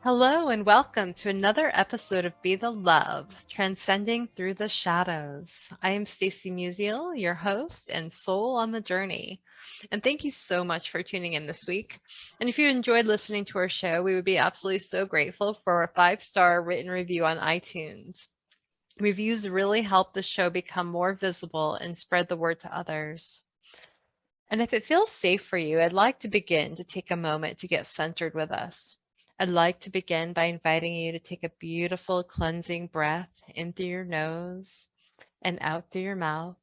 Hello and welcome to another episode of Be the Love, Transcending Through the Shadows. I am Stacy Musial, your host and soul on the journey. And thank you so much for tuning in this week. And if you enjoyed listening to our show, we would be absolutely so grateful for a 5-star written review on iTunes. Reviews really help the show become more visible and spread the word to others. And if it feels safe for you, I'd like to begin to take a moment to get centered with us. I'd like to begin by inviting you to take a beautiful cleansing breath in through your nose and out through your mouth,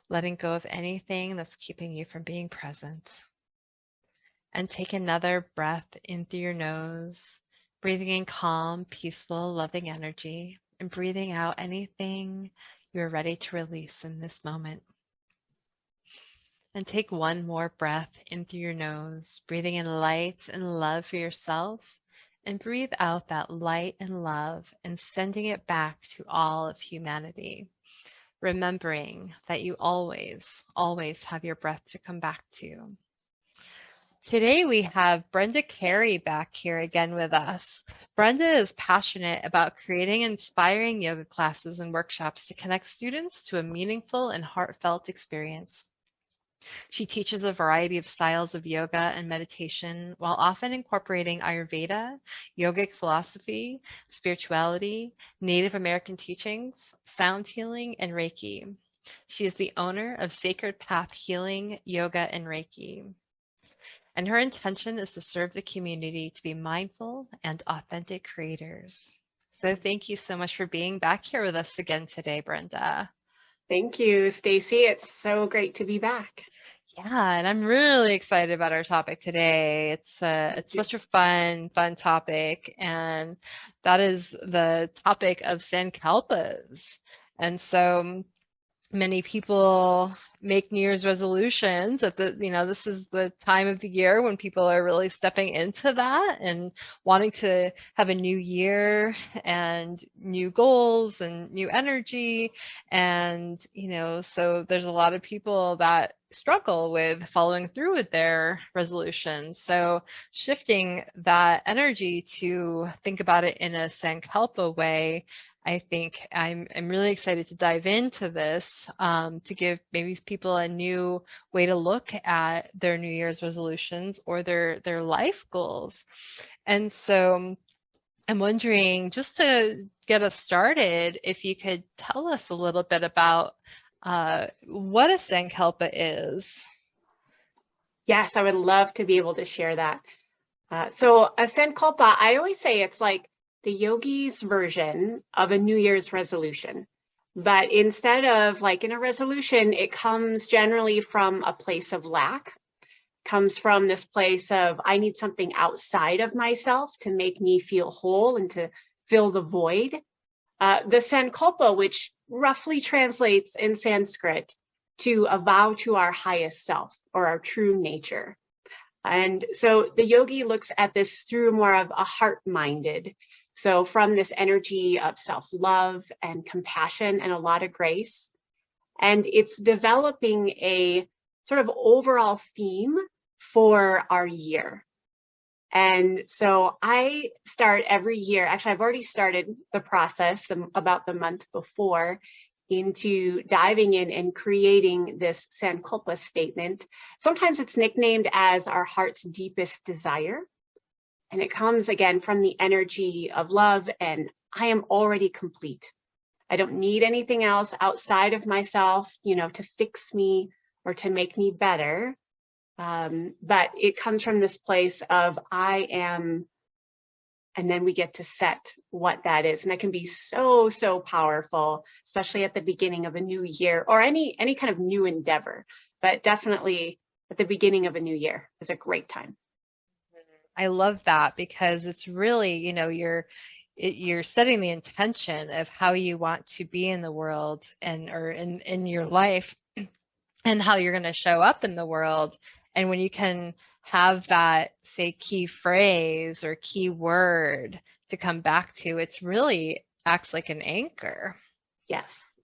letting go of anything that's keeping you from being present. And take another breath in through your nose, breathing in calm, peaceful, loving energy, and breathing out anything you're ready to release in this moment. And take one more breath in through your nose, breathing in light and love for yourself, and breathe out that light and love and sending it back to all of humanity, remembering that you always, always have your breath to come back to. Today we have Brenda Carey back here again with us. Brenda is passionate about creating inspiring yoga classes and workshops to connect students to a meaningful and heartfelt experience. She teaches a variety of styles of yoga and meditation while often incorporating Ayurveda, yogic philosophy, spirituality, Native American teachings, sound healing, and Reiki. She is the owner of Sacred Path Healing, Yoga, and Reiki. And her intention is to serve the community to be mindful and authentic creators. So thank you so much for being back here with us again today, Brenda. Thank you, Stacy. It's so great to be back. Yeah, and I'm really excited about our topic today. It's such a fun topic, and that is the topic of Sankalpas. And so many people make New Year's resolutions at this is the time of the year when people are really stepping into that and wanting to have a new year and new goals and new energy. And, so there's a lot of people that struggle with following through with their resolutions. So shifting that energy to think about it in a Sankalpa way, I think I'm really excited to dive into this to give maybe people a new way to look at their New Year's resolutions or their life goals. And so I'm wondering, just to get us started, if you could tell us a little bit about what a Sankalpa is. Yes, I would love to be able to share that. So a Sankalpa, I always say it's like the yogi's version of a New Year's resolution. But instead of like in a resolution, it comes generally from a place of lack, comes from this place of I need something outside of myself to make me feel whole and to fill the void. The Sankalpa, which roughly translates in Sanskrit to a vow to our highest self or our true nature. And so the yogi looks at this through more of a heart-minded. So from this energy of self-love and compassion and a lot of grace. And it's developing a sort of overall theme for our year. And so I start every year, actually, I've already started the process about the month before into diving in and creating this Sankalpa statement. Sometimes it's nicknamed as our heart's deepest desire. And it comes again from the energy of love and I am already complete. I don't need anything else outside of myself, to fix me or to make me better. But it comes from this place of I am, and then we get to set what that is. And that can be so, so powerful, especially at the beginning of a new year or any kind of new endeavor, but definitely at the beginning of a new year is a great time. I love that because it's really, you're setting the intention of how you want to be in the world or in your life and how you're going to show up in the world. And when you can have that, say, key phrase or key word to come back to, it's really acts like an anchor. Yes.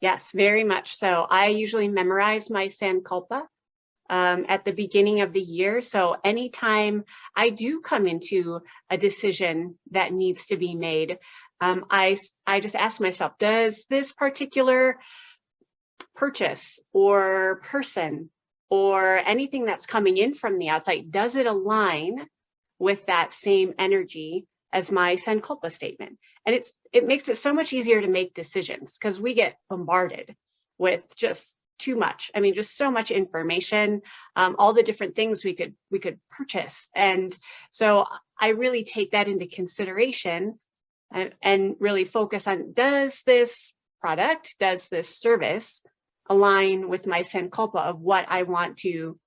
Yes, very much so. I usually memorize my Sankalpa. at the beginning of the year. So anytime I do come into a decision that needs to be made, I just ask myself, does this particular purchase or person or anything that's coming in from the outside, does it align with that same energy as my Sankalpa statement? And it makes it so much easier to make decisions because we get bombarded with just too much. I mean, just so much information, all the different things we could purchase. And so I really take that into consideration and really focus on, does this product, does this service align with my Sankalpa of what I want to,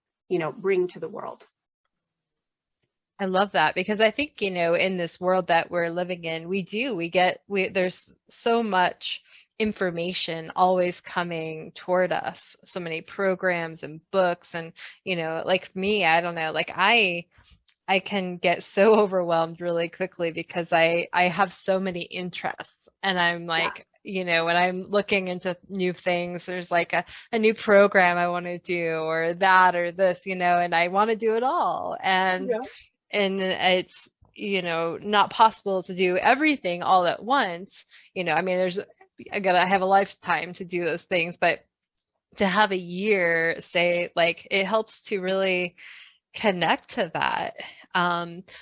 bring to the world? I love that because I think, in this world that we're living in, there's so much information always coming toward us, so many programs and books and, like me, I don't know, like I can get so overwhelmed really quickly because I have so many interests and I'm like, when I'm looking into new things, there's like a new program I want to do or that or this, and I want to do it all. And it's, not possible to do everything all at once. I mean, I have a lifetime to do those things, but to have a year, say, like, it helps to really connect to that.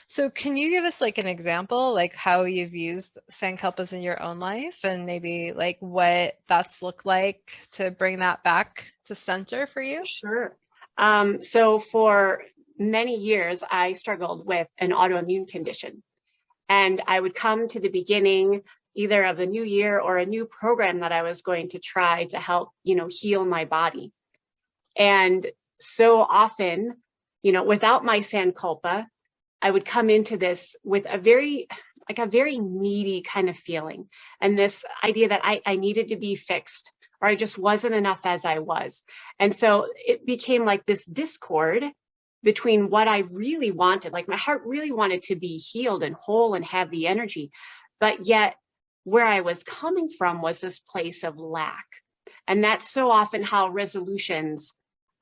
So can you give us like an example, like how you've used Sankalpas in your own life and maybe like what that's looked like to bring that back to center for you? Sure. So for many years, I struggled with an autoimmune condition. And I would come to the beginning either of the new year or a new program that I was going to try to help, heal my body. And so often, without my Sankalpa, I would come into this with a very needy kind of feeling. And this idea that I needed to be fixed or I just wasn't enough as I was. And so it became like this discord between what I really wanted, like my heart really wanted to be healed and whole and have the energy, but yet where I was coming from was this place of lack. And that's so often how resolutions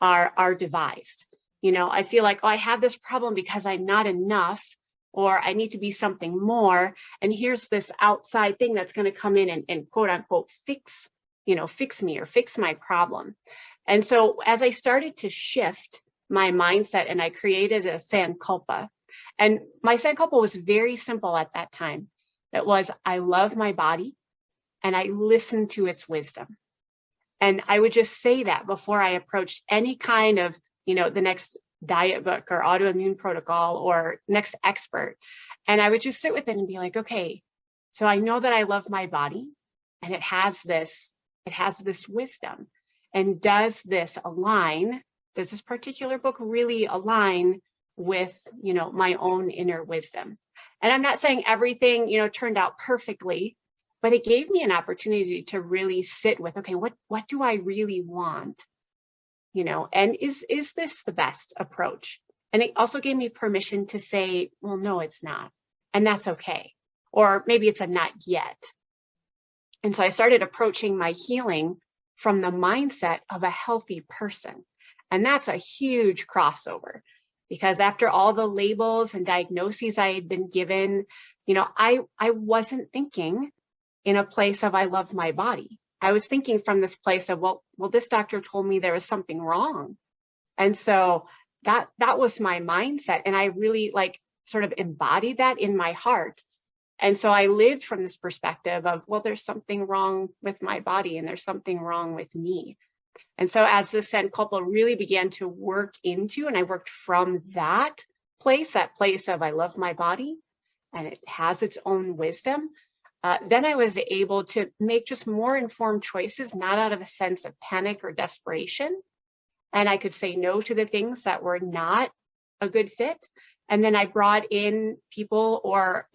are devised. I feel like, I have this problem because I'm not enough, or I need to be something more. And here's this outside thing that's going to come in and quote unquote fix me or fix my problem. And so as I started to shift my mindset and I created a Sankalpa, and my Sankalpa was very simple at that time. It was, I love my body and I listen to its wisdom. And I would just say that before I approached any kind of, the next diet book or autoimmune protocol or next expert. And I would just sit with it and be like, okay, so I know that I love my body and it has this wisdom. And does this particular book really align with, my own inner wisdom? And I'm not saying everything, turned out perfectly, but it gave me an opportunity to really sit with, okay, what do I really want? And is this the best approach? And it also gave me permission to say, well, no, it's not. And that's okay. Or maybe it's a not yet. And so I started approaching my healing from the mindset of a healthy person. And that's a huge crossover because after all the labels and diagnoses I had been given, I wasn't thinking in a place of I love my body. I was thinking from this place of, well, this doctor told me there was something wrong. And so that was my mindset. And I really sort of embodied that in my heart. And so I lived from this perspective of, well, there's something wrong with my body and there's something wrong with me. And so as the Sankalpa really began to work into, and I worked from that place of I love my body and it has its own wisdom, then I was able to make just more informed choices, not out of a sense of panic or desperation. And I could say no to the things that were not a good fit. And then I brought in people or,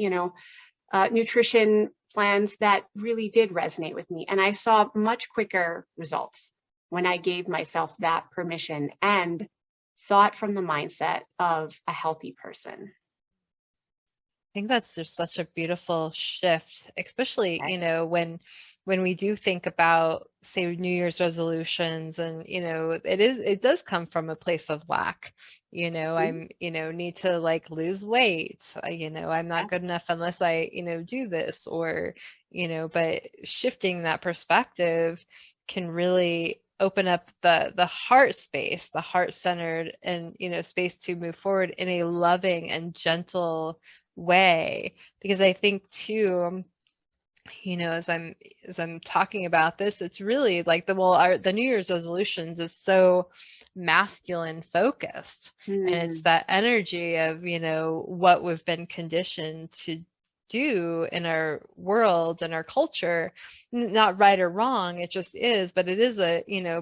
nutrition plans that really did resonate with me. And I saw much quicker results when I gave myself that permission and thought from the mindset of a healthy person. think that's just such a beautiful shift, especially, Right. when we do think about, say, New Year's resolutions, and, it does come from a place of lack. Mhm. Need to like lose weight. I'm not Yeah. good enough unless I, do this, or, but shifting that perspective can really open up the heart space, the heart centered, and, space to move forward in a loving and gentle way. Because I think too, as I'm talking about this, it's really like the New Year's resolutions is so masculine focused, and it's Mm. that energy of, what we've been conditioned to do in our world and our culture. Not right or wrong, it just is, but it is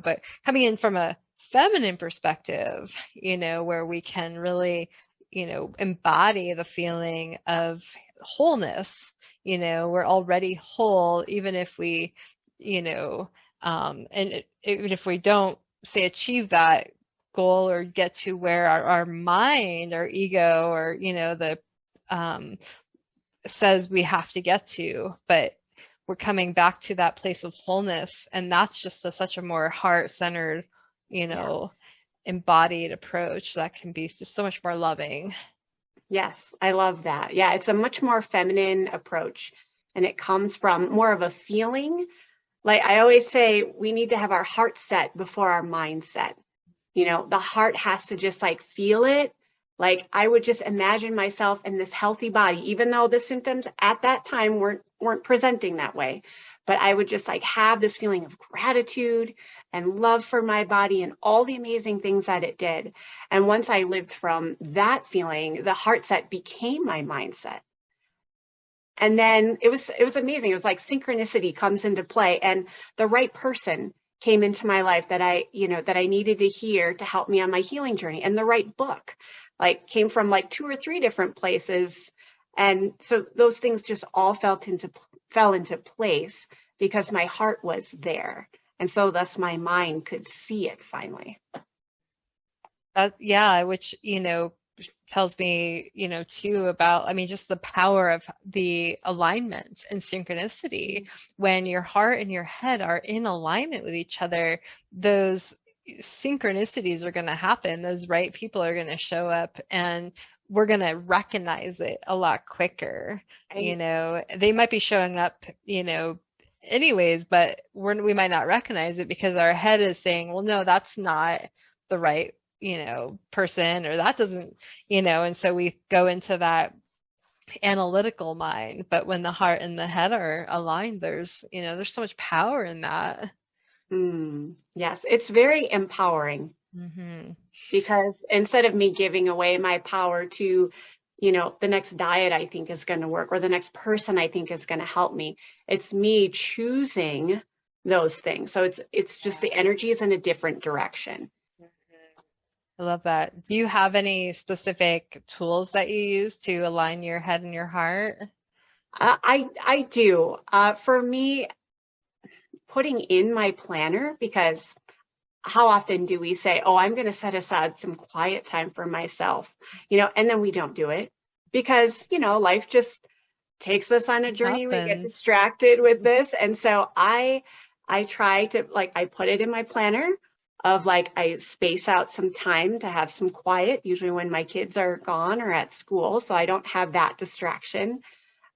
but coming in from a feminine perspective, where we can really, embody the feeling of wholeness. We're already whole, even if we, even if we don't, say, achieve that goal or get to where our mind, our ego, or, the um, says we have to get to, but we're coming back to that place of wholeness, and that's just such a more heart-centered, you know, Yes. embodied approach that can be just so much more loving. Yes, I love that. Yeah, it's a much more feminine approach, and it comes from more of a feeling. Like I always say, we need to have our heart set before our mind set. The heart has to just like feel it. Like I would just imagine myself in this healthy body, even though the symptoms at that time weren't presenting that way. But I would just like have this feeling of gratitude and love for my body and all the amazing things that it did. And once I lived from that feeling, the heart set became my mindset. And then it was amazing. It was like synchronicity comes into play, and the right person came into my life that I needed to hear to help me on my healing journey. And the right book like came from like two or three different places. And so those things just all fell into place because my heart was there. And so thus my mind could see it finally. Yeah, which, tells me, too, about, I mean, just the power of the alignment and synchronicity. When your heart and your head are in alignment with each other, those synchronicities are going to happen. Those right people are going to show up, and we're going to recognize it a lot quicker. Right? They might be showing up, anyways, but we might not recognize it because our head is saying, well, no, that's not the right, person, or that doesn't, and so we go into that analytical mind. But when the heart and the head are aligned, there's so much power in that. Yes, it's very empowering. Hmm. Because instead of me giving away my power to, the next diet I think is going to work or the next person I think is going to help me, it's me choosing those things. So it's just the energy is in a different direction. I love that. Do you have any specific tools that you use to align your head and your heart? I do. For me, putting in my planner, because how often do we say, oh, I'm going to set aside some quiet time for myself, and then we don't do it because, life just takes us on a It journey. We get happens. distracted with this. And so I try to like, I put it in my planner of like, I space out some time to have some quiet, usually when my kids are gone or at school. So I don't have that distraction.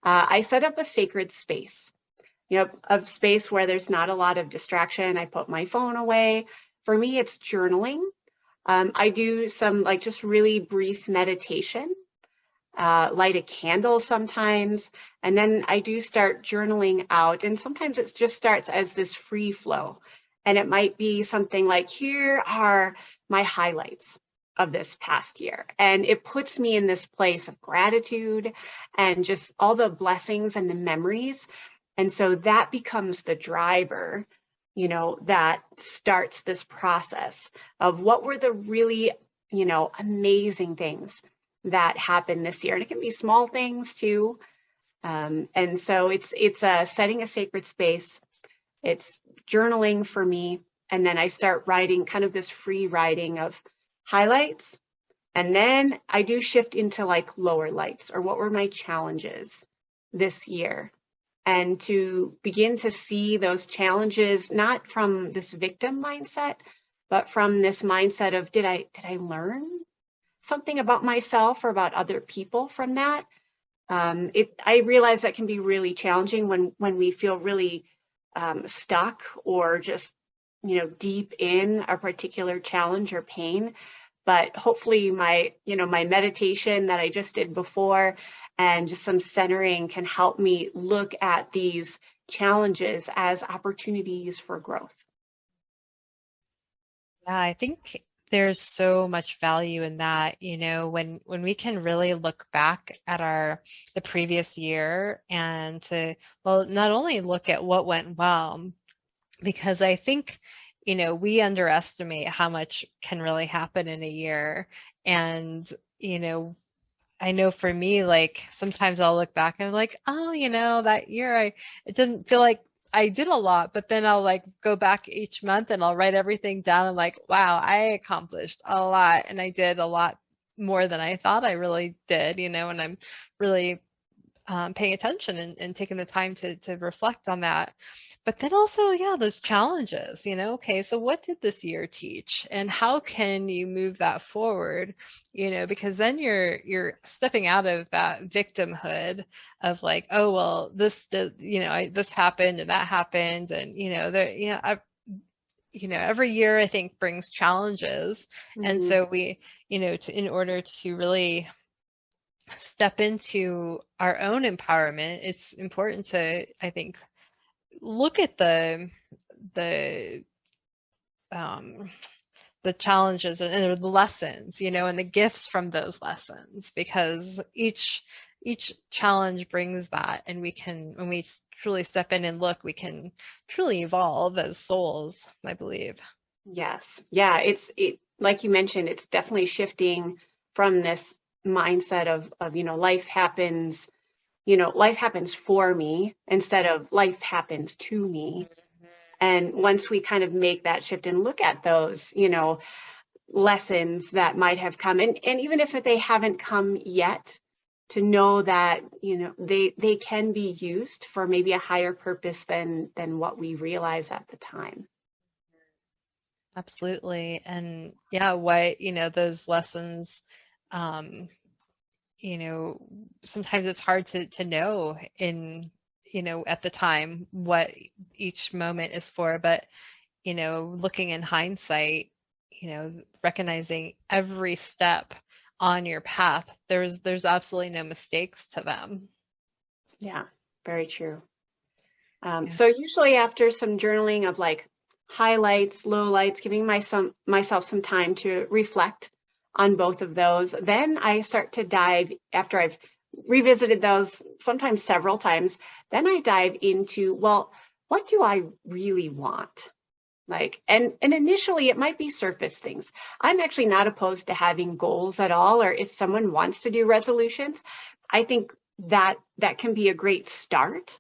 I set up a sacred space, a space where there's not a lot of distraction. I put my phone away. For me, it's journaling. I do some like just really brief meditation, light a candle sometimes, and then I do start journaling out. And sometimes it just starts as this free flow. And it might be something like, here are my highlights of this past year. And it puts me in this place of gratitude and just all the blessings and the memories. And so that becomes the driver, that starts this process of what were the really, amazing things that happened this year. And it can be small things too. And so it's setting a sacred space. It's journaling for me. And then I start writing kind of this free writing of highlights And then I do shift into like lower lights, or what were my challenges this year? And to begin to see those challenges, not from this victim mindset, but from this mindset of, did I learn something about myself or about other people from that? I realize that can be really challenging when we feel really stuck or just, deep in a particular challenge or pain. But hopefully my meditation that I just did before and just some centering can help me look at these challenges as opportunities for growth. Yeah, I think there's so much value in that, when we can really look back at the previous year and well, not only look at what went well, because I think, we underestimate how much can really happen in a year. And, you know, I know for me, like sometimes I'll look back and I'm like, oh, that year it didn't feel like I did a lot, but then I'll like go back each month and I'll write everything down. I'm like, wow, I accomplished a lot and I did a lot more than I thought I really did, and I'm really paying attention and taking the time to reflect on that. But then also, yeah, those challenges, okay, so what did this year teach and how can you move that forward? Because then you're stepping out of that victimhood of like, oh, well, this happened and that happened. And, every year I think brings challenges. And Mm-hmm. so in order to really step into our own empowerment, it's important to, I think, look at the um the challenges and the lessons, and the gifts from those lessons, because each challenge brings that, and when we truly step in and look, we can truly evolve as souls, I believe. Yes. Yeah, it like you mentioned, it's definitely shifting from this mindset of life happens for me instead of life happens to me. And once we kind of make that shift and look at those, lessons that might have come, and even if they haven't come yet, to know that, they can be used for maybe a higher purpose than what we realize at the time. Absolutely. And yeah, what, those lessons, um, you know, sometimes it's hard to know at the time what each moment is for, but, looking in hindsight, recognizing every step on your path, there's absolutely no mistakes to them. Yeah, very true. Yeah. So usually after some journaling of like highlights, lowlights, giving myself some time to reflect on both of those, then I start to dive, after I've revisited those sometimes several times, then I dive into, well, what do I really want? Like, and initially it might be surface things. I'm actually not opposed to having goals at all, or if someone wants to do resolutions, I think that can be a great start,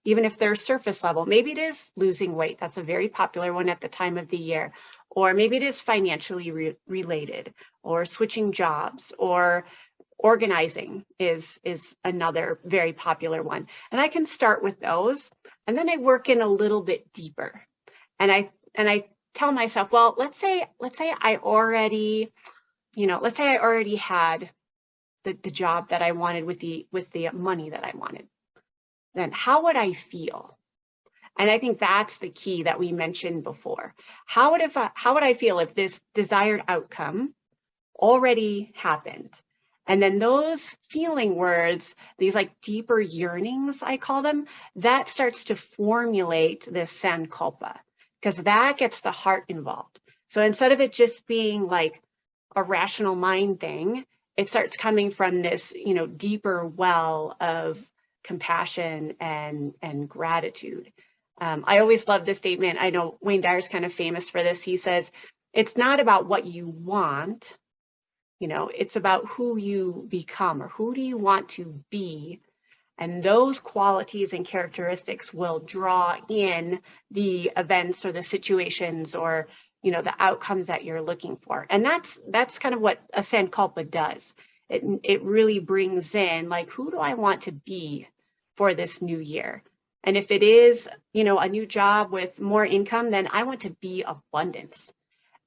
even if they're surface level. Maybe it is losing weight. That's a very popular one at the time of the year. Or maybe it is financially related, or switching jobs, or organizing is another very popular one. And I can start with those, and then I work in a little bit deeper. And I tell myself, well, let's say I already, let's say I already had the job that I wanted with the money that I wanted. Then how would I feel? And I think that's the key that we mentioned before. How would I feel if this desired outcome already happened? And then those feeling words, these like deeper yearnings, I call them, that starts to formulate this Sankalpa, because that gets the heart involved. So instead of it just being like a rational mind thing, it starts coming from this, deeper well of compassion and gratitude. I always love this statement. I know Wayne Dyer's kind of famous for this. He says, it's not about what you want, it's about who you become, or who do you want to be. And those qualities and characteristics will draw in the events or the situations or the outcomes that you're looking for. And that's kind of what a Sankalpa does. It really brings in, like, who do I want to be for this new year? And if it is, a new job with more income, then I want to be abundance.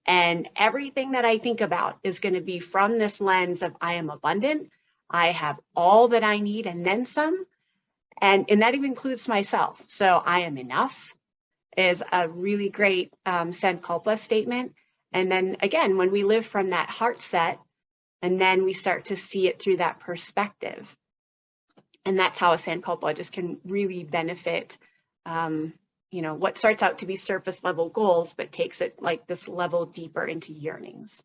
And everything that I think about is going to be from this lens of I am abundant. I have all that I need and then some. And that even includes myself. So I am enough is a really great Sankalpa statement. And then again, when we live from that heart set, and then we start to see it through that perspective. And that's how a Sankalpa just can really benefit, what starts out to be surface level goals, but takes it like this level deeper into yearnings.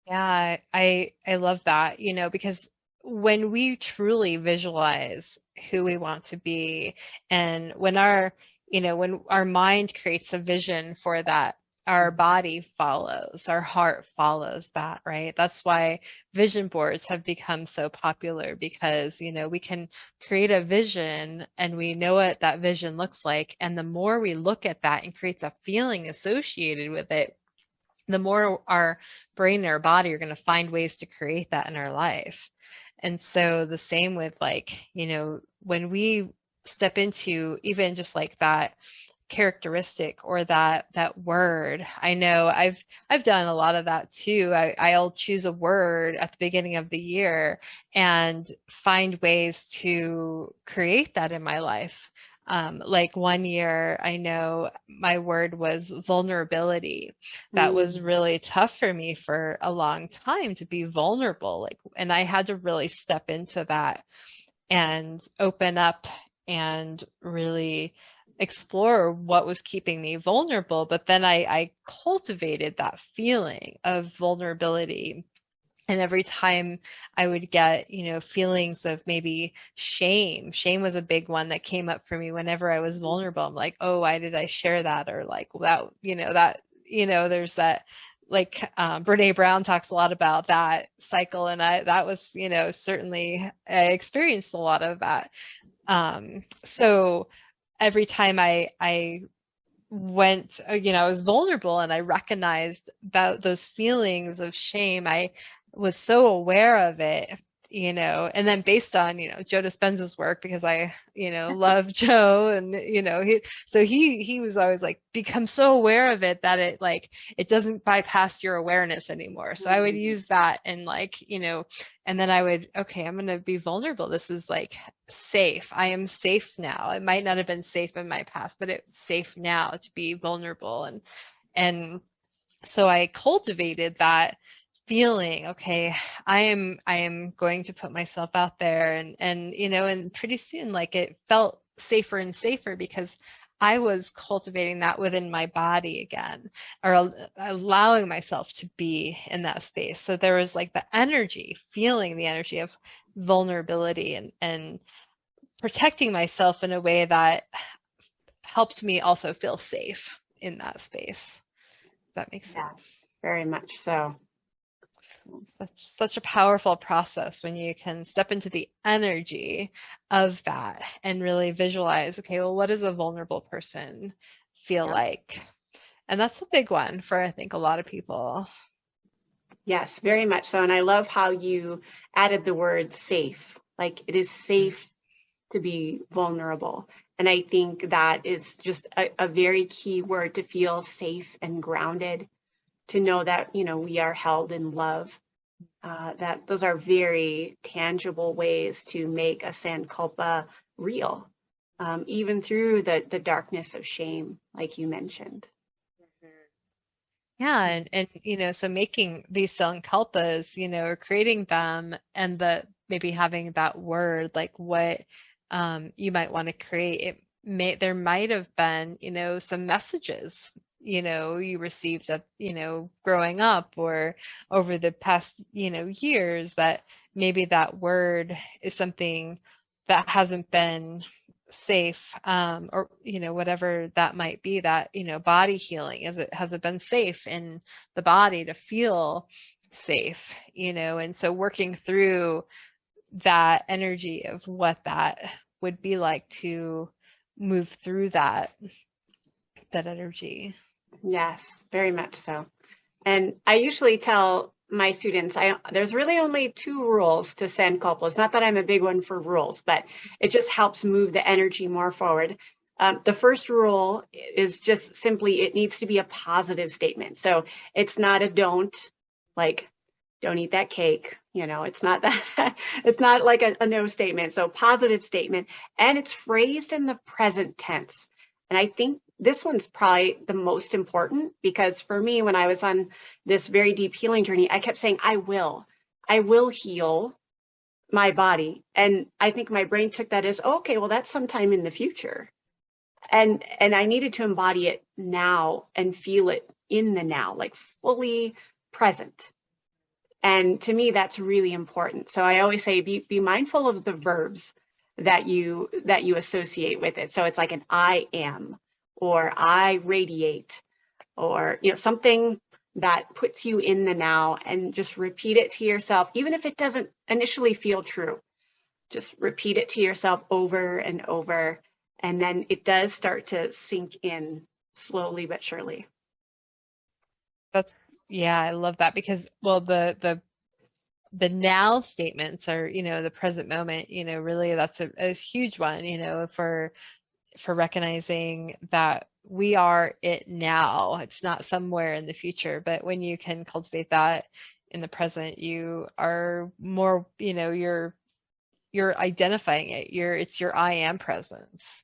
Yeah, I love that, because when we truly visualize who we want to be, and when our mind creates a vision for that, our body follows, our heart follows that, right? That's why vision boards have become so popular, because, we can create a vision and we know what that vision looks like. And the more we look at that and create the feeling associated with it, the more our brain and our body are going to find ways to create that in our life. And so the same with, like, when we step into even just like that characteristic or that word. I know I've done a lot of that too. I'll choose a word at the beginning of the year and find ways to create that in my life. Like one year, I know my word was vulnerability. That was really tough for me for a long time, to be vulnerable. And I had to really step into that and open up and really explore what was keeping me vulnerable. But then I cultivated that feeling of vulnerability. And every time I would get, feelings of maybe shame. Shame was a big one that came up for me whenever I was vulnerable. I'm like, oh, why did I share that? Or like there's that, like, Brene Brown talks a lot about that cycle. And that was, certainly I experienced a lot of that. So every time I went, I was vulnerable and I recognized those feelings of shame, I was so aware of it, and then based on, Joe Dispenza's work, because I, love Joe, and, he was always like, become so aware of it that it doesn't bypass your awareness anymore. So I would use that and and then I would, okay, I'm going to be vulnerable. This is like safe. I am safe now. It might not have been safe in my past, but it's safe now to be vulnerable. And so I cultivated that feeling, okay, I am going to put myself out there, and pretty soon, it felt safer and safer, because I was cultivating that within my body again, or allowing myself to be in that space. So there was the energy, feeling the energy of vulnerability, and protecting myself in a way that helped me also feel safe in that space. If that makes sense. Yes, very much so. Such a powerful process when you can step into the energy of that and really visualize, okay, well, what does a vulnerable person feel like? And that's a big one for, I think, a lot of people. Yes, very much so. And I love how you added the word safe. Like, it is safe to be vulnerable. And I think that is just a very key word, to feel safe and grounded, to know that, we are held in love. That those are very tangible ways to make a Sankalpa real, even through the darkness of shame, like you mentioned. Yeah, and so making these Sankalpas, or creating them, and maybe having that word, like what you might want to create. There might have been, some messages, you received at, growing up or over the past, years, that maybe that word is something that hasn't been safe, or whatever that might be, that body healing, has it been safe in the body to feel safe, and so working through that energy of what that would be like to move through that energy. Yes, very much so. And I usually tell my students, there's really only two rules to Sankalpa. It's not that I'm a big one for rules, but it just helps move the energy more forward. The first rule is just simply it needs to be a positive statement. So it's not a don't, like don't eat that cake. It's not that. It's not like a no statement. So positive statement, and it's phrased in the present tense. And I think this one's probably the most important because for me, when I was on this very deep healing journey, I kept saying, I will heal my body. And I think my brain took that as, okay, well, that's sometime in the future. And I needed to embody it now and feel it in the now, like fully present. And to me, that's really important. So I always say, be mindful of the verbs that you associate with it. So it's like an I am, or I radiate, or something that puts you in the now, and just repeat it to yourself, even if it doesn't initially feel true. Just repeat it to yourself over and over, and then it does start to sink in slowly but surely. That's, yeah, I love that because, well, the now statements are, the present moment, really that's a huge one, for recognizing that we are it now. It's not somewhere in the future, but when you can cultivate that in the present, you are more, you're identifying it. It's your I am presence.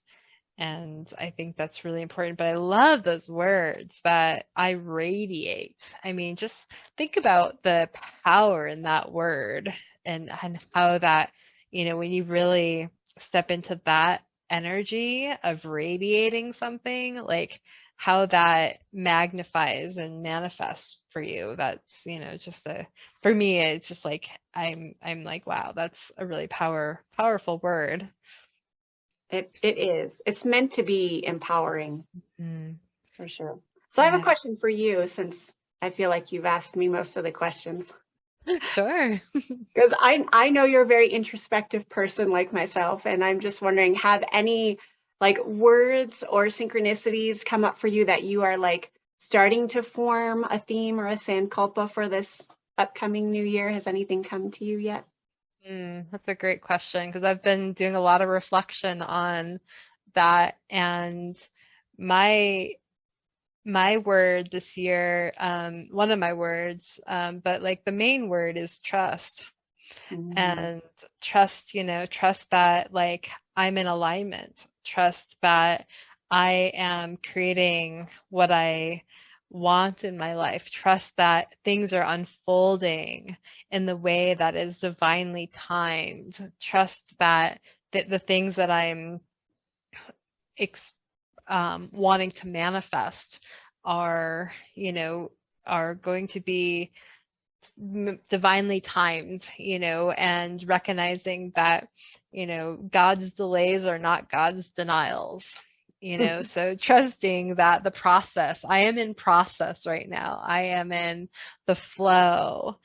And I think that's really important. But I love those words that I radiate. I mean, just think about the power in that word, and how that, when you really step into that energy of radiating something, like how that magnifies and manifests for you. That's, just for me, it's just like I'm like, wow, that's a really powerful word. It is. It's meant to be empowering. Mm, For sure. So I have a yeah. question for you, since I feel like you've asked me most of the questions. Sure. Because I know you're a very introspective person like myself, and I'm just wondering, have any like words or synchronicities come up for you that you are like starting to form a theme or a Sankalpa for this upcoming new year? Has anything come to you yet? That's a great question because I've been doing a lot of reflection on that, and my my word this year, one of my words, but like the main word is trust. Mm. And trust, trust that like I'm in alignment, trust that I am creating what I want in my life, trust that things are unfolding in the way that is divinely timed, trust that the things that I'm ex wanting to manifest are, are going to be divinely timed, and recognizing that, God's delays are not God's denials. So trusting that the process, I am in process right now. I am in the flow,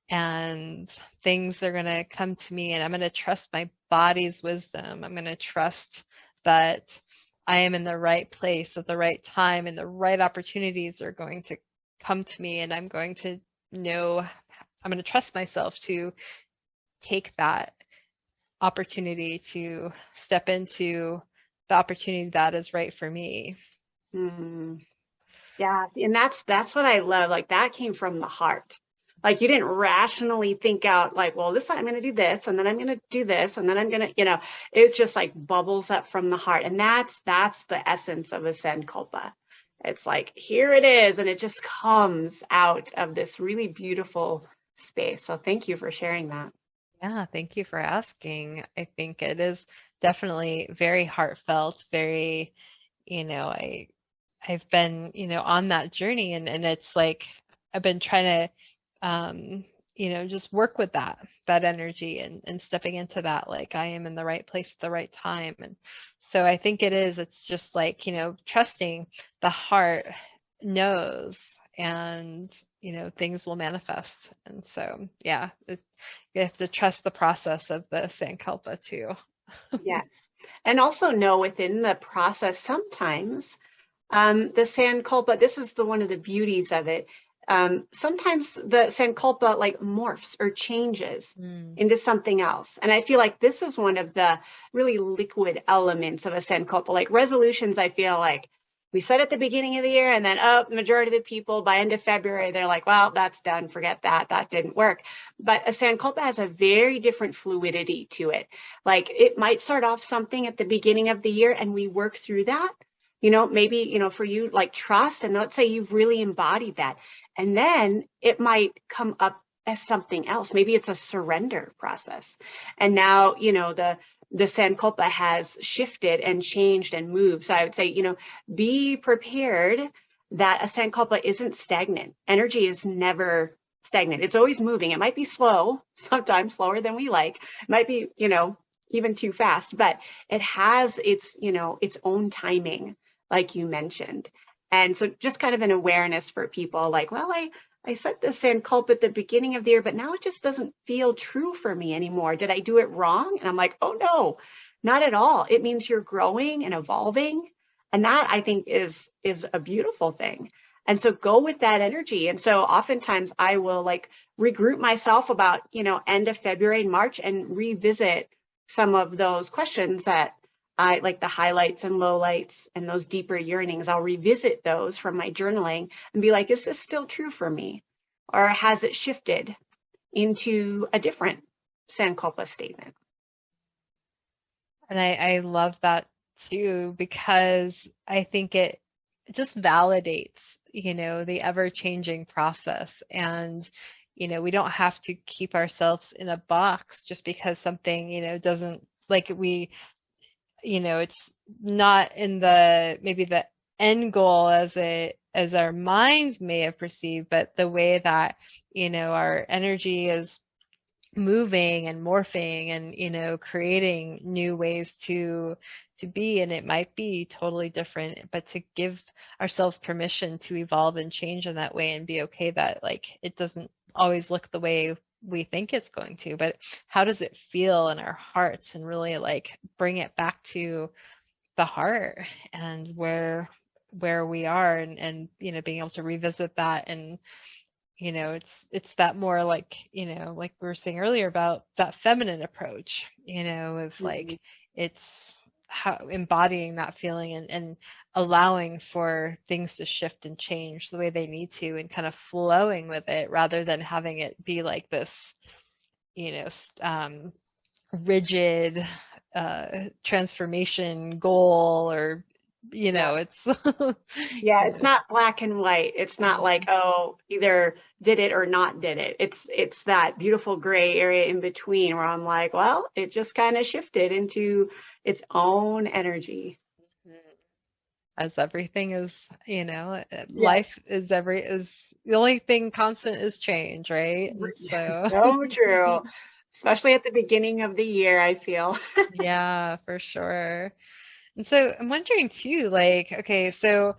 and things are going to come to me, and I'm going to trust my body's wisdom. I'm going to trust that I am in the right place at the right time, and the right opportunities are going to come to me, and I'm going to know, I'm going to trust myself to take that opportunity to step into the opportunity that is right for me. Mm. Yeah, see, and that's what I love. Like that came from the heart. Like you didn't rationally think out like, well, this time I'm going to do this, and then I'm going to do this, and then I'm going to, it's just like bubbles up from the heart. And that's the essence of a Sankalpa. It's like, here it is, and it just comes out of this really beautiful space. So thank you for sharing that. Yeah, thank you for asking. I think it is definitely very heartfelt, very, I've been, on that journey, and it's like I've been trying to just work with that energy, and stepping into that, like I am in the right place at the right time. And so I think it's just like, trusting the heart knows, and things will manifest. And so yeah, you have to trust the process of the Sankalpa too. Yes. And also know within the process, sometimes The Sankalpa, this is one of the beauties of it. Sometimes the Sankalpa like morphs or changes Mm. into something else. And I feel like this is one of the really liquid elements of a Sankalpa. Like resolutions, I feel like we set at the beginning of the year, and then the majority of the people by end of February, they're like, well, that's done, forget that, that didn't work. But a Sankalpa has a very different fluidity to it. Like it might start off something at the beginning of the year and we work through that. Maybe, for you, like trust, and let's say you've really embodied that. And then it might come up as something else. Maybe it's a surrender process. And now, the Sankalpa has shifted and changed and moved. So I would say, be prepared that a Sankalpa isn't stagnant. Energy is never stagnant. It's always moving. It might be slow, sometimes slower than we like. It might be, even too fast, but it has its own timing, like you mentioned. And so just kind of an awareness for people like, well, I set the Sankalpa at the beginning of the year, but now it just doesn't feel true for me anymore. Did I do it wrong? And I'm like, oh no, not at all. It means you're growing and evolving. And that I think is a beautiful thing. And so go with that energy. And so oftentimes I will like regroup myself about, end of February and March and revisit some of those questions that I like, the highlights and lowlights and those deeper yearnings. I'll revisit those from my journaling and be like, is this still true for me? Or has it shifted into a different Sankalpa statement? And I love that too, because I think it just validates, the ever-changing process. And, we don't have to keep ourselves in a box just because something, doesn't like it's not in maybe the end goal as our minds may have perceived, but the way that, our energy is moving and morphing and creating new ways to be, and it might be totally different, but to give ourselves permission to evolve and change in that way and be okay that like it doesn't always look the way we think it's going to, but how does it feel in our hearts, and really like bring it back to the heart and where we are, and being able to revisit that. And it's that more like, like we were saying earlier about that feminine approach, of like, it's how embodying that feeling and allowing for things to shift and change the way they need to, and kind of flowing with it rather than having it be like this, rigid transformation goal, or it's Yeah, it's not black and white. It's not like, oh, either did it or not did it. It's that beautiful gray area in between where I'm like, well, it just kind of shifted into its own energy. as everything is, Yeah, life is the only thing constant is change, right? And so so true. Especially at the beginning of the year, I feel. yeah, for sure. And so I'm wondering too, like, okay, so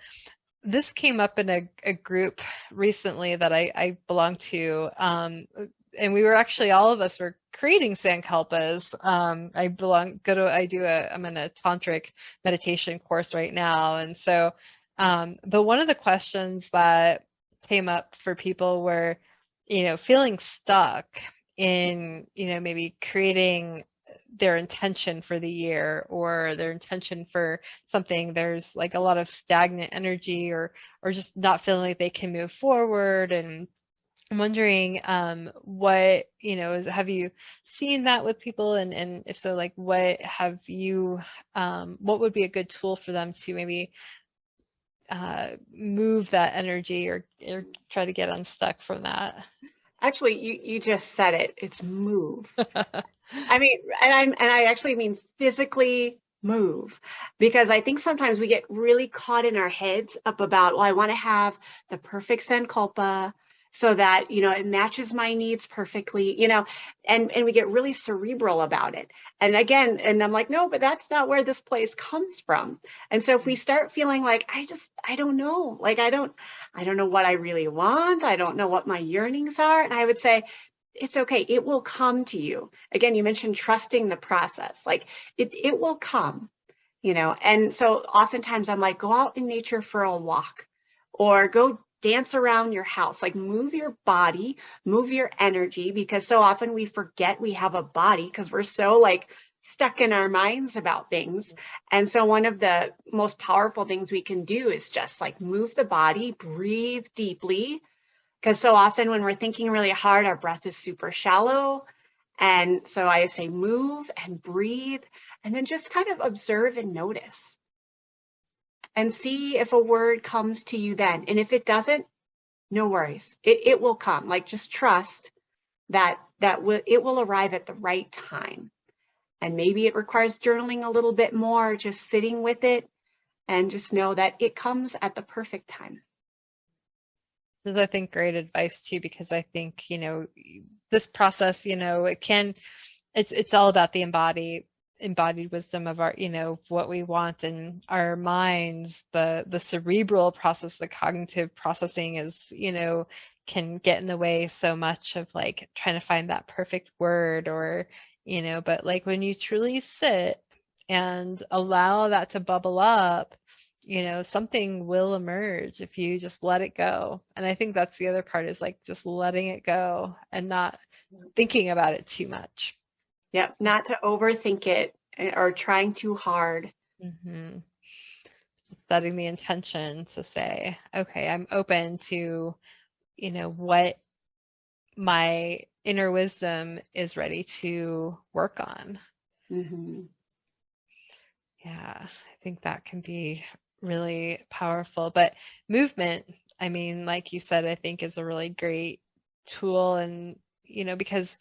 this came up in a group recently that I belong to. And we were actually, all of us were creating Sankalpas. I'm in a tantric meditation course right now. And so, but one of the questions that came up for people were, feeling stuck in, maybe creating their intention for the year, or their intention for something. There's like a lot of stagnant energy, or just not feeling like they can move forward. And I'm wondering, what, have you seen that with people? And if so, like, what have you, what would be a good tool for them to maybe move that energy, or try to get unstuck from that? Actually, you just said it. It's move. I mean, and I actually mean physically move, because I think sometimes we get really caught in our heads up about, well, I want to have the perfect Sankalpa so that, it matches my needs perfectly, and we get really cerebral about it. And again, and I'm like, no, but that's not where this place comes from. And so if we start feeling like, I don't know, like, I don't know what I really want. I don't know what my yearnings are. And I would say, it's okay. It will come to you. Again, you mentioned trusting the process. Like it will come. And so oftentimes I'm like, go out in nature for a walk or go dance around your house, like move your body, move your energy, because so often we forget we have a body because we're so like stuck in our minds about things. And so one of the most powerful things we can do is just like move the body, breathe deeply, because so often when we're thinking really hard, our breath is super shallow. And so I say move and breathe, and then just kind of observe and notice and see if a word comes to you then. And if it doesn't, no worries. It will come. Like just trust that it will arrive at the right time. And maybe it requires journaling a little bit more, just sitting with it, and just know that it comes at the perfect time. This is, I think, great advice too, because I think, this process, it's all about the embodied wisdom of our, what we want in our minds. The cerebral process, the cognitive processing is, can get in the way so much of like trying to find that perfect word or, but like when you truly sit and allow that to bubble up, something will emerge if you just let it go. And I think that's the other part, is like just letting it go and not thinking about it too much. Yep. Not to overthink it or trying too hard. Mm-hmm. Setting the intention to say, okay, I'm open to, what my inner wisdom is ready to work on. Mm-hmm. Yeah, I think that can be really powerful. But movement, I mean, like you said, I think is a really great tool. And, because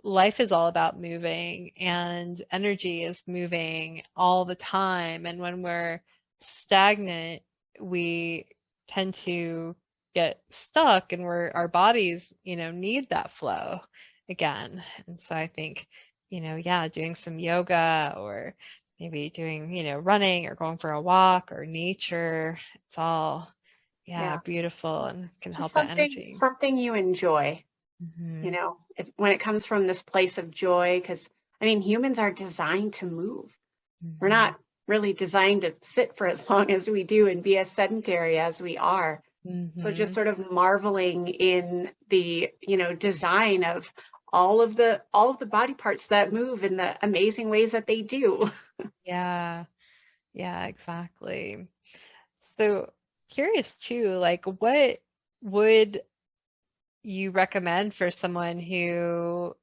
life is all about moving and energy is moving all the time. And when we're stagnant, we tend to get stuck, and our bodies, need that flow again. And so I think, yeah, doing some yoga or maybe doing, running or going for a walk or nature, it's all, yeah, Yeah. beautiful and can Just help that energy. something you enjoy, Mm-hmm. when it comes from this place of joy, because I mean, humans are designed to move. We're Mm-hmm. not really designed to sit for as long as we do and be as sedentary as we are. So just Mm-hmm. sort of marveling in the, design of all of the body parts that move in the amazing ways that they do. Yeah, yeah, exactly. So curious too, like what would you recommend for someone who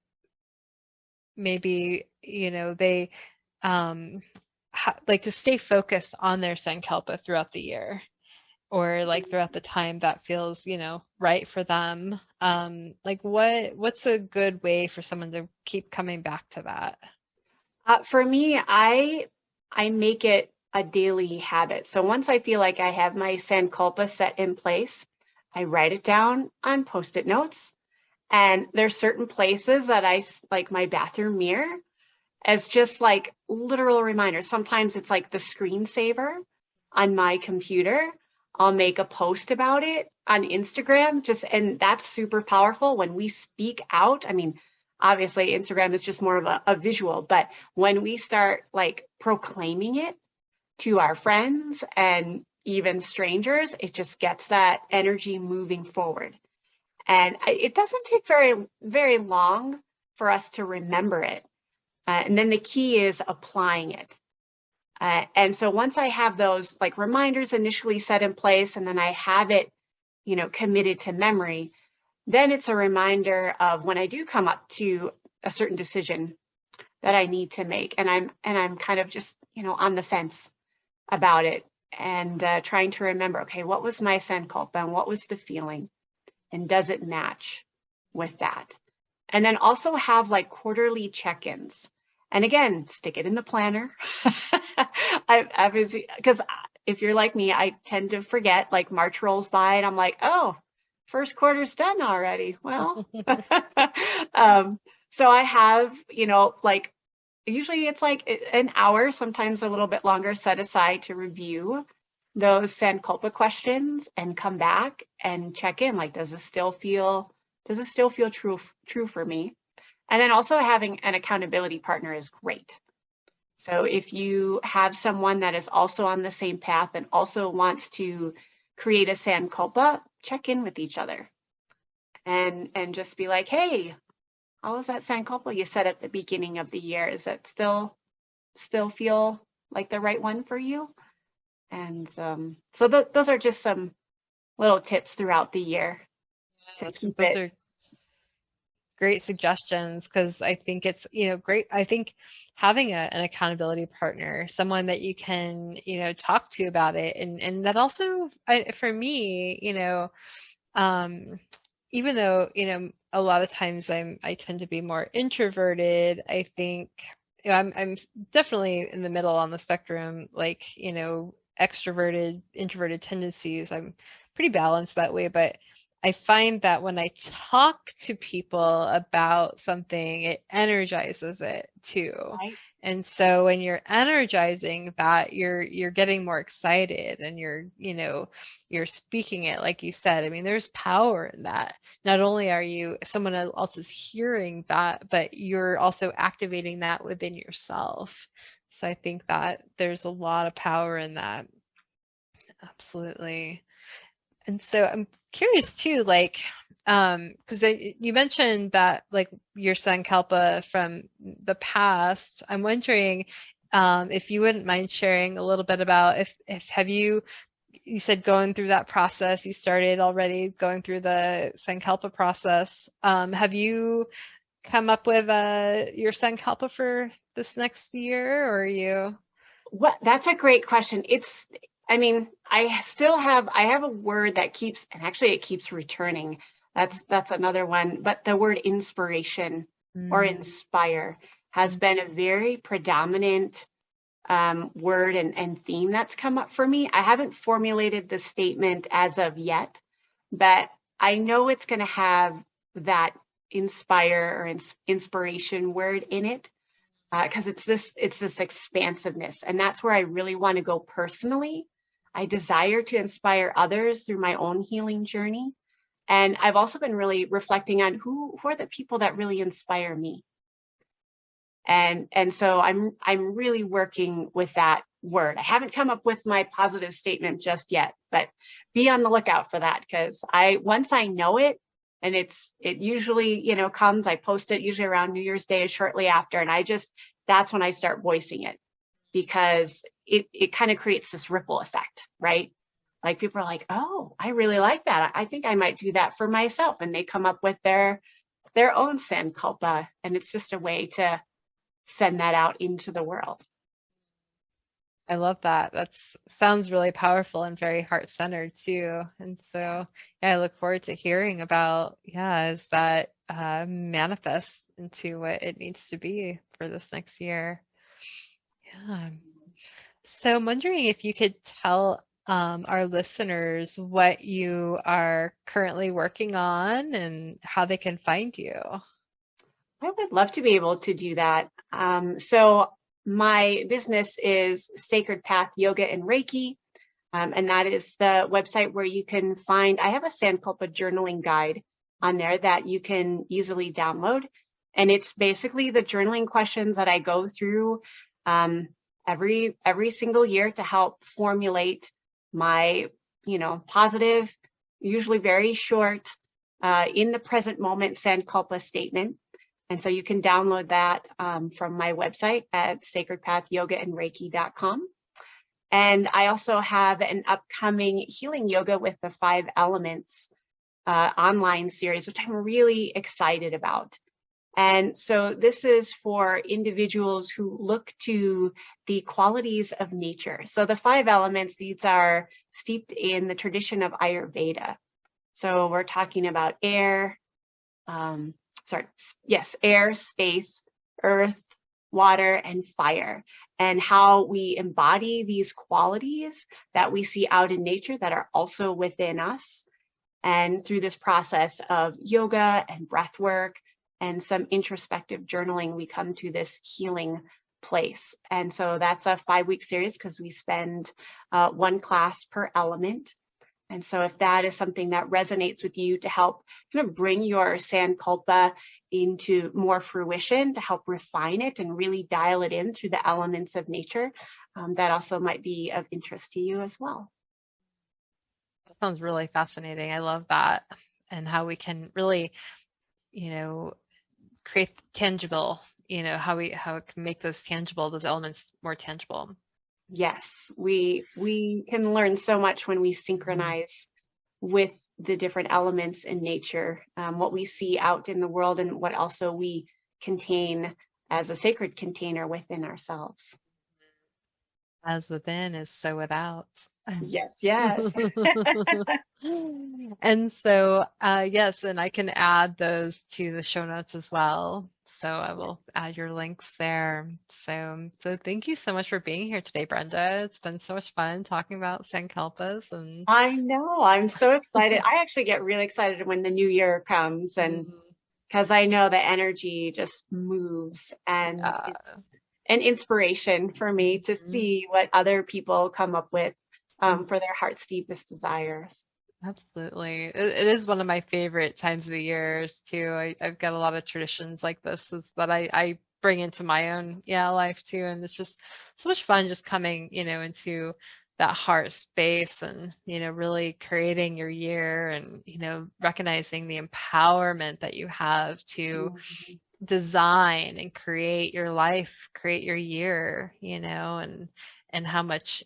maybe, they like to stay focused on their Sankalpa throughout the year, or like throughout the time that feels, right for them? Like what's a good way for someone to keep coming back to that? For me, I make it a daily habit. So once I feel like I have my Sankalpa set in place, I write it down on Post-it notes. And there's certain places that like my bathroom mirror as just like literal reminders. Sometimes it's like the screensaver on my computer. I'll make a post about it on Instagram, and that's super powerful when we speak out. I mean, obviously Instagram is just more of a visual, but when we start like proclaiming it to our friends and even strangers, it just gets that energy moving forward. And it doesn't take very, very long for us to remember it. And then the key is applying it. And so once I have those like reminders initially set in place, and then I have it, committed to memory, then it's a reminder of when I do come up to a certain decision that I need to make, and I'm kind of just, on the fence about it, and trying to remember, okay, what was my Sankalpa and what was the feeling, and does it match with that? And then also have like quarterly check-ins. And again, stick it in the planner. Because if you're like me, I tend to forget, like March rolls by and I'm like, oh, first quarter's done already. Well, so I have, like usually it's like an hour, sometimes a little bit longer, set aside to review those Sankalpa questions and come back and check in. Like, does it still feel true for me? And then also having an accountability partner is great. So if you have someone that is also on the same path and also wants to create a Sankalpa, check in with each other and just be like, hey, how was that Sankalpa you said at the beginning of the year? Is that still feel like the right one for you? And so those are just some little tips throughout the year to keep Those it. are great suggestions because I think it's, great. I think having an accountability partner, someone that you can, talk to about it. And that also, for me, um, even though, a lot of times I tend to be more introverted, I think, I'm definitely in the middle on the spectrum, like, extroverted, introverted tendencies. I'm pretty balanced that way, but I find that when I talk to people about something, it energizes it too. Right? And so when you're energizing that, you're getting more excited and you're speaking it like you said. I mean, there's power in that. Not only are you someone else is hearing that, but you're also activating that within yourself. So I think that there's a lot of power in that. Absolutely. And so I'm curious too, like, because you mentioned that like your Sankalpa from the past. I'm wondering if you wouldn't mind sharing a little bit about if have you said going through that process, you started already going through the Sankalpa process. Have you come up with your Sankalpa for this next year, or are you? That's a great question. I mean, I have a word that keeps, and actually it keeps returning. That's another one. But the word inspiration or Mm, inspire has been a very predominant word and theme that's come up for me. I haven't formulated the statement as of yet, but I know it's going to have that inspire or inspiration word in it because it's this expansiveness, and that's where I really want to go personally. I desire to inspire others through my own healing journey, and I've also been really reflecting on who are the people that really inspire me, and so I'm really working with that word. I haven't come up with my positive statement just yet, but be on the lookout for that because I once I know it, and it usually comes. I post it usually around New Year's Day, shortly after, and that's when I start voicing it because it kind of creates this ripple effect, right? Like people are like, oh, I really like that. I think I might do that for myself, and they come up with their own Sankalpa, and it's just a way to send that out into the world. I love that. That's sounds really powerful and very heart-centered too. And so, yeah, I look forward to hearing about, yeah, as that manifests into what it needs to be for this next year. Yeah. So I'm wondering if you could tell our listeners what you are currently working on and how they can find you. I would love to be able to do that. So my business is Sacred Path Yoga and Reiki. And that is the website where you can find, I have a Sankalpa journaling guide on there that you can easily download. And it's basically the journaling questions that I go through every single year to help formulate my, positive, usually very short, in the present moment Sankalpa statement. And so you can download that from my website at sacredpathyogaandreiki.com. And I also have an upcoming healing yoga with the 5 elements online series, which I'm really excited about. And so this is for individuals who look to the qualities of nature. So the 5 elements, these are steeped in the tradition of Ayurveda. So we're talking about air, air, space, earth, water, and fire, and how we embody these qualities that we see out in nature that are also within us. And through this process of yoga and breath work and some introspective journaling, we come to this healing place. And so that's a 5-week series because we spend 1 class per element. And so if that is something that resonates with you to help kind of bring your Sankalpa into more fruition, to help refine it and really dial it in through the elements of nature, that also might be of interest to you as well. That sounds really fascinating. I love that. And how we can really, create tangible, how it can make those tangible, those elements more tangible. Yes, we can learn so much when we synchronize with the different elements in nature, what we see out in the world and what also we contain as a sacred container within ourselves. As within is so without. Yes, yes. And so, yes, and I can add those to the show notes as well. So I will add your links there. So thank you so much for being here today, Brenda. It's been so much fun talking about Sankalpas and I know. I'm so excited. I actually get really excited when the new year comes, and because I know the energy just moves, and it's an inspiration for me to see what other people come up with for their heart's deepest desires. Absolutely. It is one of my favorite times of the years too. I've got a lot of traditions like this is that I bring into my own life too. And it's just so much fun just coming, into that heart space and, really creating your year and, recognizing the empowerment that you have to design and create your life, create your year, and how much,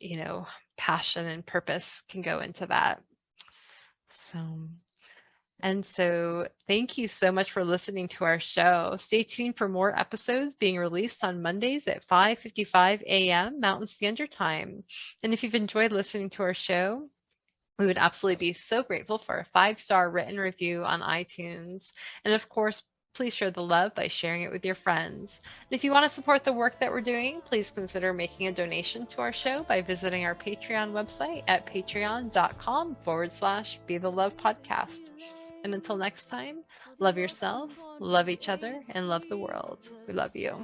passion and purpose can go into that. So thank you so much for listening to our show. Stay tuned for more episodes being released on Mondays at 5:55 a.m. Mountain Standard Time. And if you've enjoyed listening to our show, we would absolutely be so grateful for a 5-star written review on iTunes. And of course, please share the love by sharing it with your friends. And if you want to support the work that we're doing, please consider making a donation to our show by visiting our Patreon website at patreon.com/Be the Love Podcast. And until next time, love yourself, love each other, and love the world. We love you.